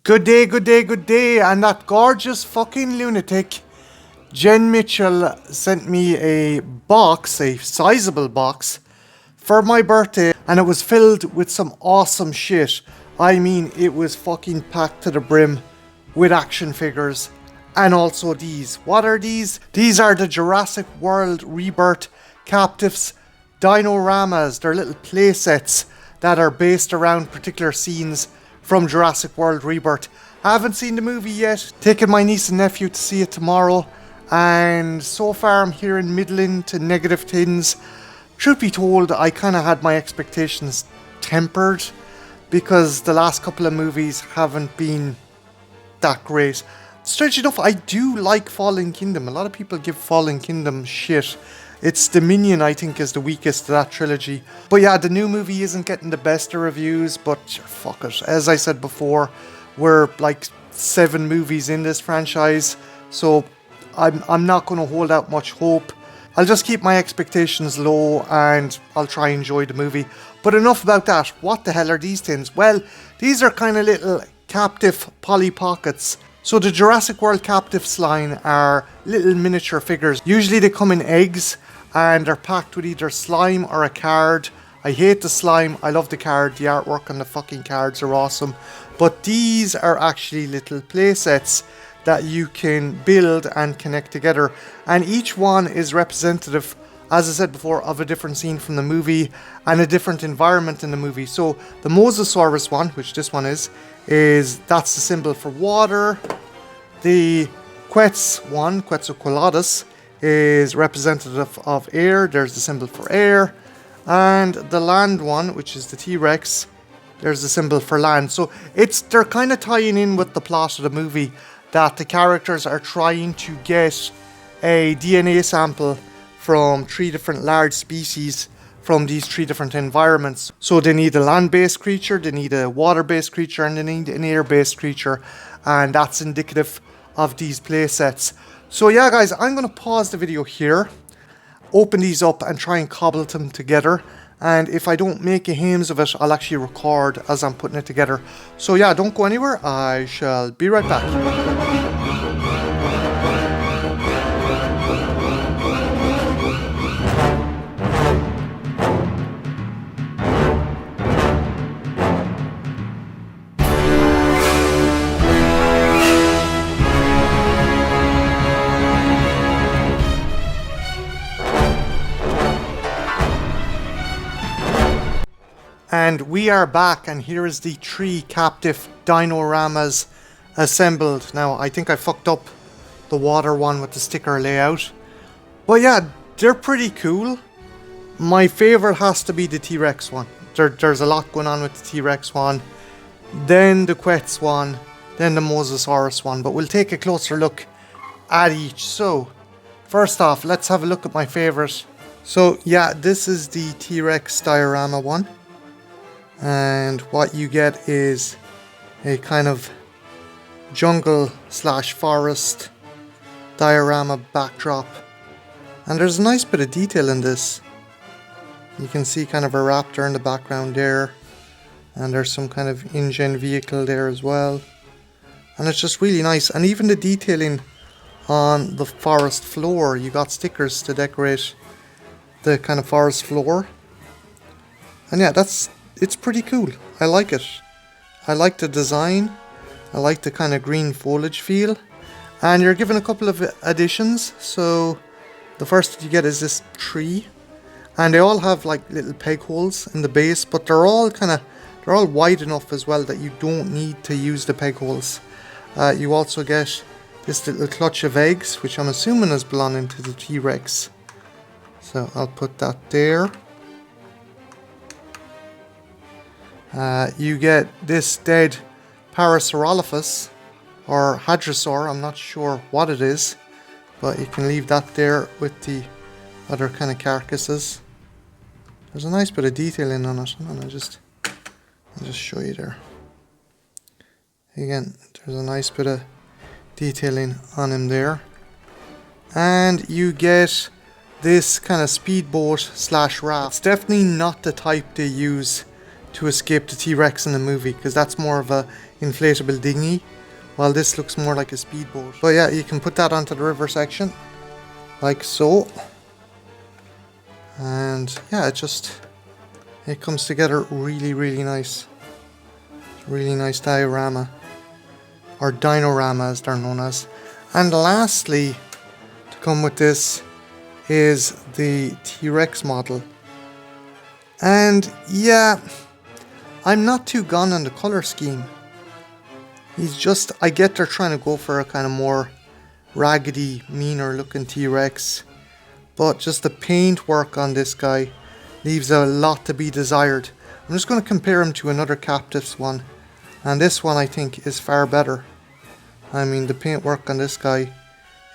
Good day, good day, good day, and that gorgeous fucking lunatic, Jen Mitchell, sent me a box, a sizable box, for my birthday, and it was filled with some awesome shit. I mean, it was fucking packed to the brim with action figures, and also these. What are these? These are the Jurassic World Rebirth Captivz Dinoramas. They're little playsets that are based around particular scenes from Jurassic World Rebirth. I haven't seen the movie yet. Taking my niece and nephew to see it tomorrow, and so far I'm hearing middling to negative tins. Truth be told, I kind of had my expectations tempered because the last couple of movies haven't been that great. Strange enough, I do like Fallen Kingdom. A lot of people give Fallen Kingdom shit. It's Dominion, I think, is the weakest of that trilogy. But yeah, the new movie isn't getting the best of reviews, but fuck it. As I said before, we're like 7 movies in this franchise, so I'm not going to hold out much hope. I'll just keep my expectations low and I'll try and enjoy the movie. But enough about that. What the hell are these tins? Well, these are kind of little Captivz Polly Pockets. So the Jurassic World Captivz line are little miniature figures. Usually they come in eggs and they're packed with either slime or a card. I hate the slime, I love the card, the artwork on the fucking cards are awesome. But these are actually little play sets that you can build and connect together. And each one is representative, as I said before, of a different scene from the movie and a different environment in the movie. So the Mosasaurus one, which this one is that's the symbol for water. The Quetzalcoatlus, is representative of air. There's the symbol for air. And the land one, which is the T-Rex, there's the symbol for land. So they're kind of tying in with the plot of the movie, that the characters are trying to get a DNA sample from 3 different large species from these 3 different environments. So they need a land-based creature, they need a water-based creature, and they need an air-based creature. And that's indicative of these play sets. So yeah guys, I'm going to pause the video here, open these up and try and cobble them together. And if I don't make a hames of it, I'll actually record as I'm putting it together. So yeah, don't go anywhere, I shall be right back. And we are back, and here is the 3 Captivz Dinoramas assembled. Now, I think I fucked up the water one with the sticker layout. But yeah, they're pretty cool. My favourite has to be the T-Rex one. There's a lot going on with the T-Rex one. Then the Quetz one. Then the Mosasaurus one. But we'll take a closer look at each. So, first off, let's have a look at my favourite. So yeah, this is the T-Rex diorama one. And what you get is a kind of jungle / forest diorama backdrop, and there's a nice bit of detail in this. You can see kind of a raptor in the background there, and there's some kind of InGen vehicle there as well, and it's just really nice. And even the detailing on the forest floor, you got stickers to decorate the kind of forest floor. And yeah, it's pretty cool. I like it. I like the design. I like the kind of green foliage feel. And you're given a couple of additions. So the first that you get is this tree. And they all have like little peg holes in the base, but they're all wide enough as well that you don't need to use the peg holes. You also get this little clutch of eggs, which I'm assuming is belonging to the T-Rex. So I'll put that there. You get this dead Parasaurolophus or Hadrosaur, I'm not sure what it is, but you can leave that there with the other kind of carcasses. There's a nice bit of detailing on it, and I'll just show you there. Again, there's a nice bit of detailing on him there. And you get this kind of speedboat / raft. It's definitely not the type they use to escape the T-Rex in the movie, because that's more of a inflatable dinghy, while this looks more like a speedboat. But yeah, you can put that onto the river section, like so. And yeah, it comes together really, really nice. Really nice diorama, or Dinorama as they're known as. And lastly, to come with this is the T-Rex model. And yeah, I'm not too gone on the color scheme. He's just, I get they're trying to go for a kind of more raggedy, meaner looking T-Rex, but just the paint work on this guy leaves a lot to be desired. I'm just going to compare him to another Captivz one, and this one I think is far better. I mean, the paint work on this guy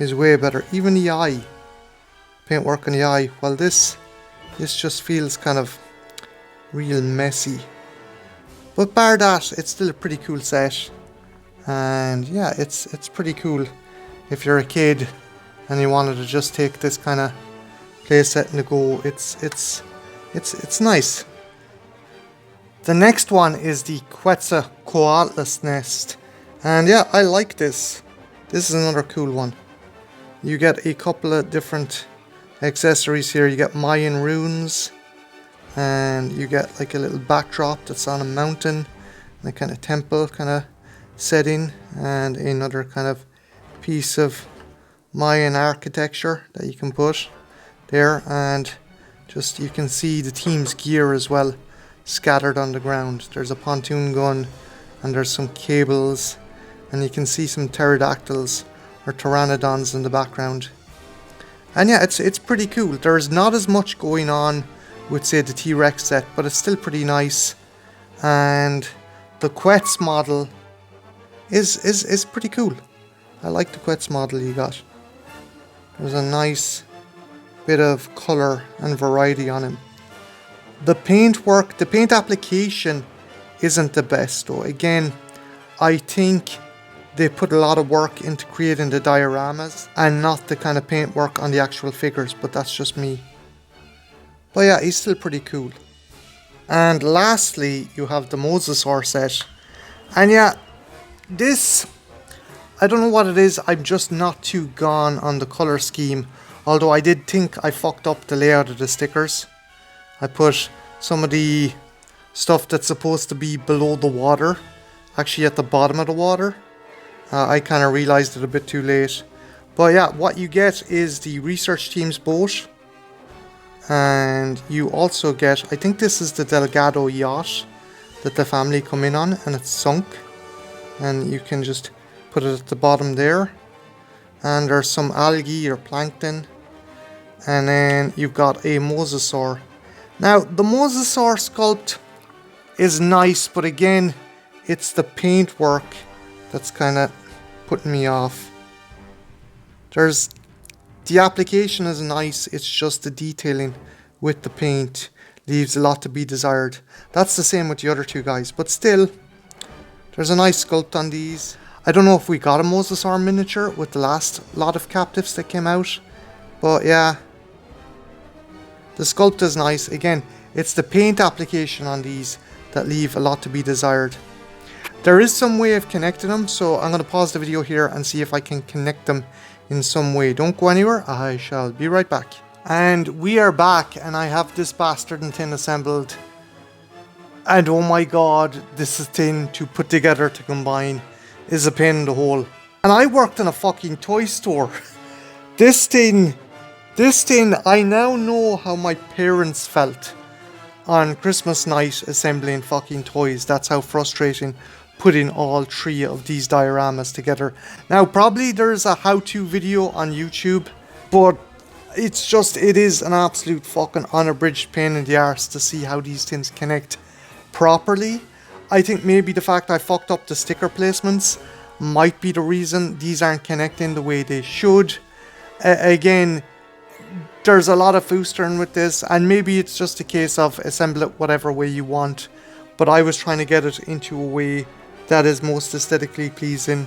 is way better. Even the eye, paint work on the eye, while this just feels kind of real messy. But bar that, it's still a pretty cool set. And yeah, it's pretty cool if you're a kid and you wanted to just take this kind of playset and go. It's nice. The next one is the Quetzalcoatlus nest. And yeah, I like this. This is another cool one. You get a couple of different accessories here. You get Mayan runes, and you get like a little backdrop that's on a mountain, and a kind of temple kind of setting, and another kind of piece of Mayan architecture that you can put there, and just you can see the team's gear as well scattered on the ground. There's a pontoon gun, and there's some cables, and you can see some pterodactyls or pteranodons in the background. And yeah, it's pretty cool. There's not as much going on with, say, the T-Rex set, but it's still pretty nice. And the Quetz model is pretty cool. I like the Quetz model you got. There's a nice bit of colour and variety on him. The paint work, the paint application isn't the best though. Again, I think they put a lot of work into creating the dioramas and not the kind of paint work on the actual figures, but that's just me. But yeah, he's still pretty cool. And lastly, you have the Mosasaur set. And yeah, this, I don't know what it is, I'm just not too gone on the colour scheme. Although I did think I fucked up the layout of the stickers. I put some of the stuff that's supposed to be below the water actually at the bottom of the water. I kind of realised it a bit too late. But yeah, what you get is the research team's boat. And you also get, I think this is the Delgado yacht that the family come in on, and it's sunk. And you can just put it at the bottom there. And there's some algae or plankton. And then you've got a Mosasaur. Now, the Mosasaur sculpt is nice, but again, it's the paint work that's kind of putting me off. The application is nice, it's just the detailing with the paint leaves a lot to be desired. That's the same with the other two guys, but still, there's a nice sculpt on these. I don't know if we got a Mosasaur miniature with the last lot of Captivz that came out, but yeah, the sculpt is nice. Again, it's the paint application on these that leave a lot to be desired. There is some way of connecting them, so I'm going to pause the video here and see if I can connect them in some way. Don't go anywhere, I shall be right back. And we are back, and I have this bastard and tin assembled. And oh my god, this thing to put together to combine is a pain in the hole. And I worked in a fucking toy store. This thing, I now know how my parents felt on Christmas night assembling fucking toys. That's how frustrating putting all three of these dioramas together. Now, probably there's a how-to video on YouTube, but it is an absolute fucking unabridged pain in the arse to see how these things connect properly. I think maybe the fact I fucked up the sticker placements might be the reason these aren't connecting the way they should. Again, there's a lot of foostering with this, and maybe it's just a case of assemble it whatever way you want, but I was trying to get it into a way that is most aesthetically pleasing,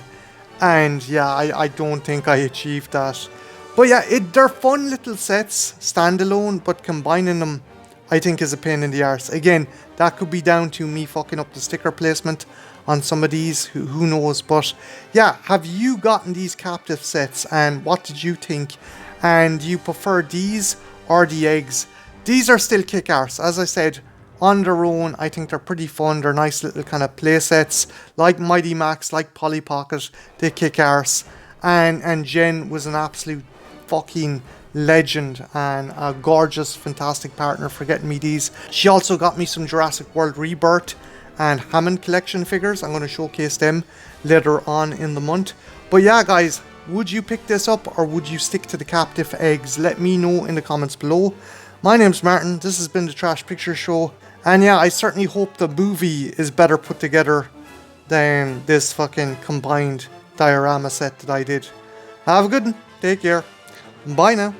and yeah, I don't think I achieved that. But yeah, they're fun little sets, standalone, but combining them I think is a pain in the arse. Again, that could be down to me fucking up the sticker placement. on some of these, who knows. But yeah, have you gotten these Captivz sets and what did you think? And do you prefer these or the eggs? These are still kick arse, as I said. On their own, I think they're pretty fun. They're nice little kind of play sets, like Mighty Max, like Polly Pocket. They kick arse. And Jen was an absolute fucking legend and a gorgeous, fantastic partner for getting me these. She also got me some Jurassic World Rebirth and Hammond collection figures. I'm going to showcase them later on in the month. But yeah, guys, would you pick this up or would you stick to the Captivz eggs? Let me know in the comments below. My name's Martin. This has been the Trash Picture Show. And yeah, I certainly hope the movie is better put together than this fucking combined diorama set that I did. Have a good one. Take care. Bye now.